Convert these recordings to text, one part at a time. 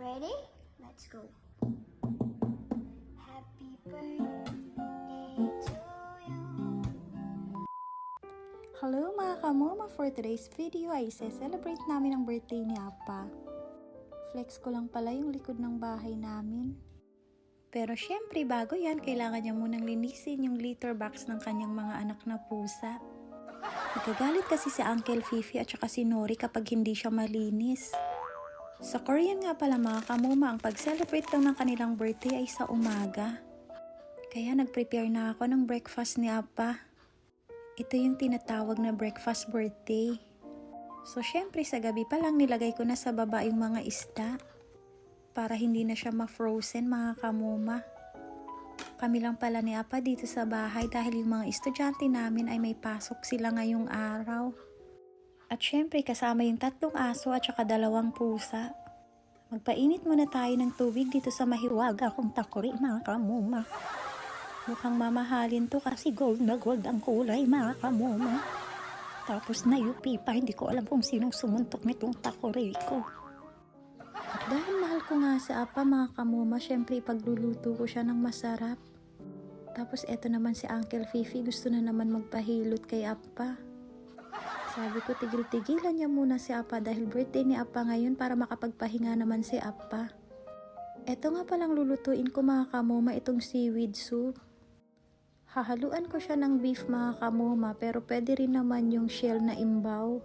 Ready? Let's go. Happy birthday to you. Hello mga kamoma! For today's video ay celebrate namin ang birthday ni Apa. Flex ko lang pala yung likod ng bahay namin. Pero syempre bago yan, kailangan niya munang linisin yung litter box ng kanyang mga anak na pusa. Nagagalit kasi si Uncle Fifi at saka si Nori kapag hindi siya malinis. Sa Korean nga pala mga kamoma, ang pag-celebrate daw ng kanilang birthday ay sa umaga. Kaya nag-prepare na ako ng breakfast ni Apa. Ito yung tinatawag na breakfast birthday. So syempre sa gabi pa lang nilagay ko na sa baba yung mga isda para hindi na siya ma-frozen mga kamoma. Kami lang pala ni Apa dito sa bahay dahil yung mga estudyante namin ay may pasok sila ngayong araw. At syempre kasama yung 3 aso at saka 2 pusa. Magpainit muna tayo ng tubig dito sa mahiwag akong takuri mga kamoma. Mukhang mamahalin to kasi gold na gold ang kulay mga kamoma. Tapos na-UP pa, hindi ko alam kung sinong sumuntok nitong takuri ko. At dahil mahal ko nga sa Apa mga kamoma, syempre ipagluluto ko siya ng masarap. Tapos eto naman si Uncle Fifi, gusto na naman magpahilot kay Apa. Sabi ko tigil-tigilan niya muna si Apa dahil birthday ni Apa ngayon para makapagpahinga naman si Apa. Eto nga palang lulutuin ko mga kamoma, itong seaweed soup. Hahaluan ko siya ng beef mga kamoma pero pwede rin naman yung shell na imbaw.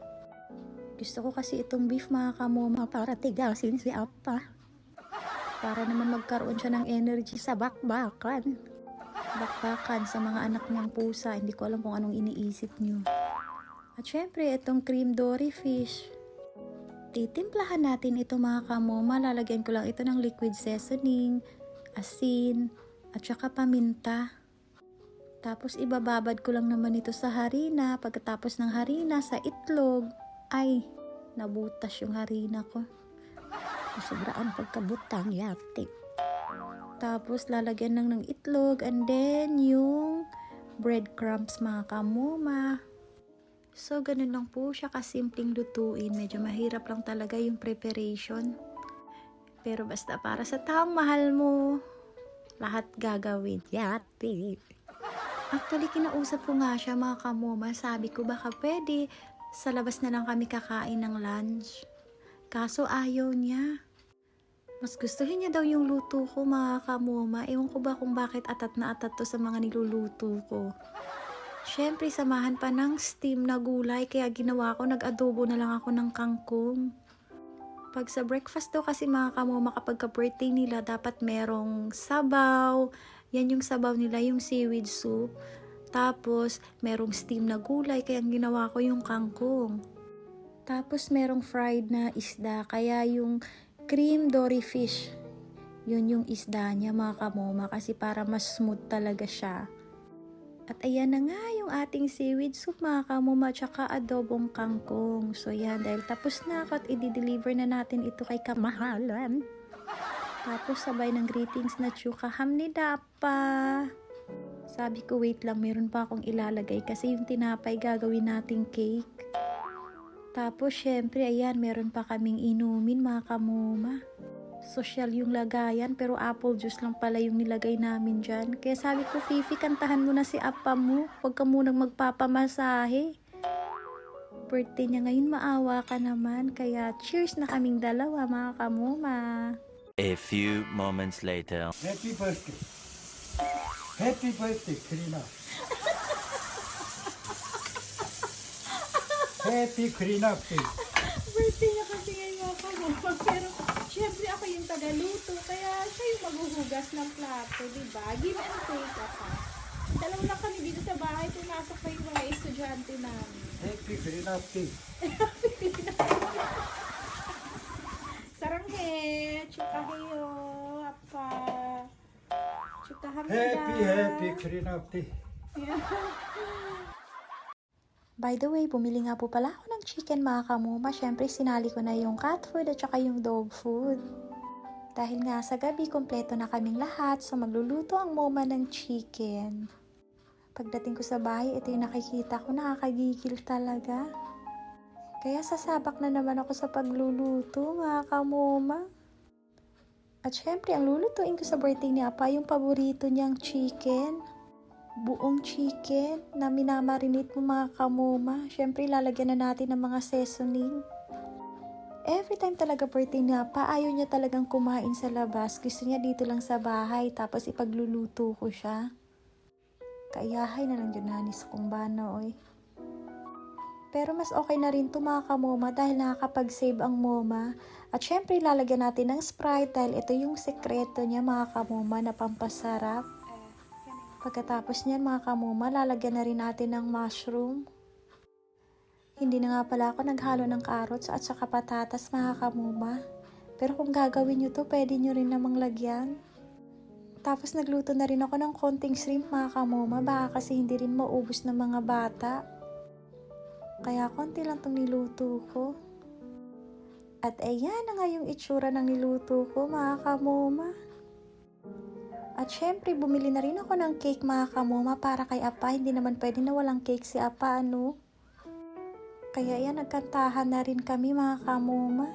Gusto ko kasi itong beef mga kamoma para tigasin si Apa. Para naman magkaroon siya ng energy sa bakbakan. Bakbakan sa mga anak niyang pusa, hindi ko alam kung anong iniisip niyo. At syempre itong cream dory fish. Titimplahan natin ito mga kamoma, lalagyan ko lang ito ng liquid seasoning, asin, at saka paminta. Tapos ibababad ko lang naman ito sa harina. Pagkatapos ng harina sa itlog, ay nabutas yung harina ko. Sobraan pagkabutang yate. Tapos lalagyan lang ng itlog and then yung breadcrumbs mga kamoma. So ganun lang po siya kasimpleng lutuin. Medyo mahirap lang talaga yung preparation. Pero basta para sa taong mahal mo, lahat gagawin yate. Actually, kinausap ko nga siya mga kamoma. Sabi ko baka pwede sa labas na lang kami kakain ng lunch. Kaso ayaw niya. Mas gustuhin niya daw yung luto ko mga kamoma. Ewan ko ba kung bakit atat na atat to sa mga niluluto ko. Syempre, samahan pa ng steam na gulay. Kaya ginawa ko, nag-adobo na lang ako ng kangkong. Pag sa breakfast daw kasi mga kamoma, kapag ka-birthday nila, dapat merong sabaw. Yan yung sabaw nila, yung seaweed soup. Tapos, merong steam na gulay, kaya ginawa ko yung kangkong. Tapos, merong fried na isda, kaya yung cream dory fish. Yun yung isda niya mga kamoma, kasi para mas smooth talaga siya. At ayan na nga yung ating seaweed soup mga kamoma, tsaka adobong kangkong. So yan, dahil tapos na ako at i-deliver na natin ito kay kamahalan. Tapos sabay ng greetings na chukaham ni Dapa. Sabi ko wait lang, meron pa akong ilalagay kasi yung tinapay gagawin nating cake. Tapos syempre ayan, meron pa kaming inumin mga kamoma. Social yung lagayan pero apple juice lang pala yung nilagay namin dyan. Kaya sabi ko Fifi, kantahan mo na si Apa mo. Huwag ka munang magpapamasahe. Birthday niya ngayon, maawa ka naman. Kaya cheers na kaming dalawa mga kamoma. A few moments later. Happy birthday. Happy birthday, Karina. Happy Karina Day. Birthday niya kasi ngayon mga kamoma. Pero syempre ako yung tagaluto. Kaya siya yung maghuhugas ng plato, diba? Give and take ako. Dalawa lang kami dito sa bahay. Pumasok pa yung mga estudyante namin. Happy Karina Day. Saranghe, chukaheyo, Apa. Chukahamnida. Happy Karina Day. By the way, bumili nga po pala ako ng chicken mga kamoma. Syempre, sinali ko na yung cat food at saka yung dog food. Dahil nga sa gabi, kompleto na kaming lahat. So, magluluto ang moma ng chicken. Pagdating ko sa bahay, ito yung nakikita ko. Nakakagigil talaga. Kaya sasabak na naman ako sa pagluluto mga kamoma. At syempre, ang lulutuin ko sa birthday ni Apa, yung paborito niyang chicken. Buong chicken na minamarinate mo mga kamuma. Syempre, lalagyan na natin ng mga seasoning. Every time talaga birthday ni Apa, ayaw niya talagang kumain sa labas. Gusto niya dito lang sa bahay, tapos ipagluluto ko siya. Kaayahay na lang yun hanis kong bana, oy. Pero mas okay na rin to mga kamoma dahil nakakapag-save ang moma. At syempre, lalagyan natin ng Sprite dahil ito yung sekreto niya mga kamoma na pampasarap. Pagkatapos niyan mga kamoma, lalagyan na rin natin ng mushroom. Hindi na nga pala ako naghalo ng carrots at saka patatas mga kamoma. Pero kung gagawin nyo to, pwede nyo rin namang lagyan. Tapos nagluto na rin ako ng konting shrimp mga kamoma, baka kasi hindi rin maubos ng mga bata. Kaya konti lang itong niluto ko. At ayan na nga yung itsura ng niluto ko mga kamoma. At syempre bumili na rin ako ng cake mga kamoma para kay Apa. Hindi naman pwede na walang cake si Apa, ano. Kaya yan, nagkantahan na rin kami mga kamoma.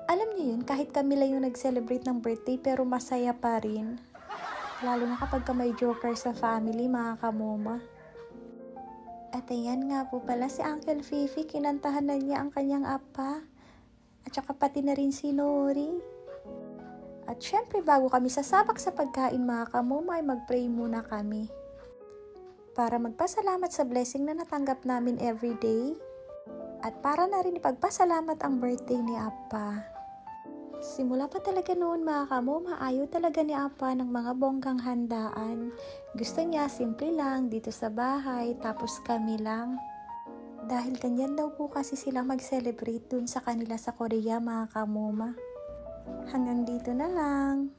Alam niyo yun, kahit kami lang yung nag-celebrate ng birthday pero masaya pa rin. Lalo na kapag may joker sa family mga kamoma. At ayan nga po pala si Uncle Fifi, kinantahan na niya ang kanyang Apa. At saka pati na rin si Nori. At syempre bago kami sasabak sa pagkain mga kamoma ay mag-pray muna kami. Para magpasalamat sa blessing na natanggap namin everyday. At para na rin ipagpasalamat ang birthday ni Apa. Simula pa talaga noon mga kamoma, ayaw talaga ni Apa ng mga bonggang handaan. Gusto niya simple lang dito sa bahay, tapos kami lang. Dahil ganyan daw po kasi sila mag-celebrate dun sa kanila sa Korea mga kamoma. Hanggang dito na lang.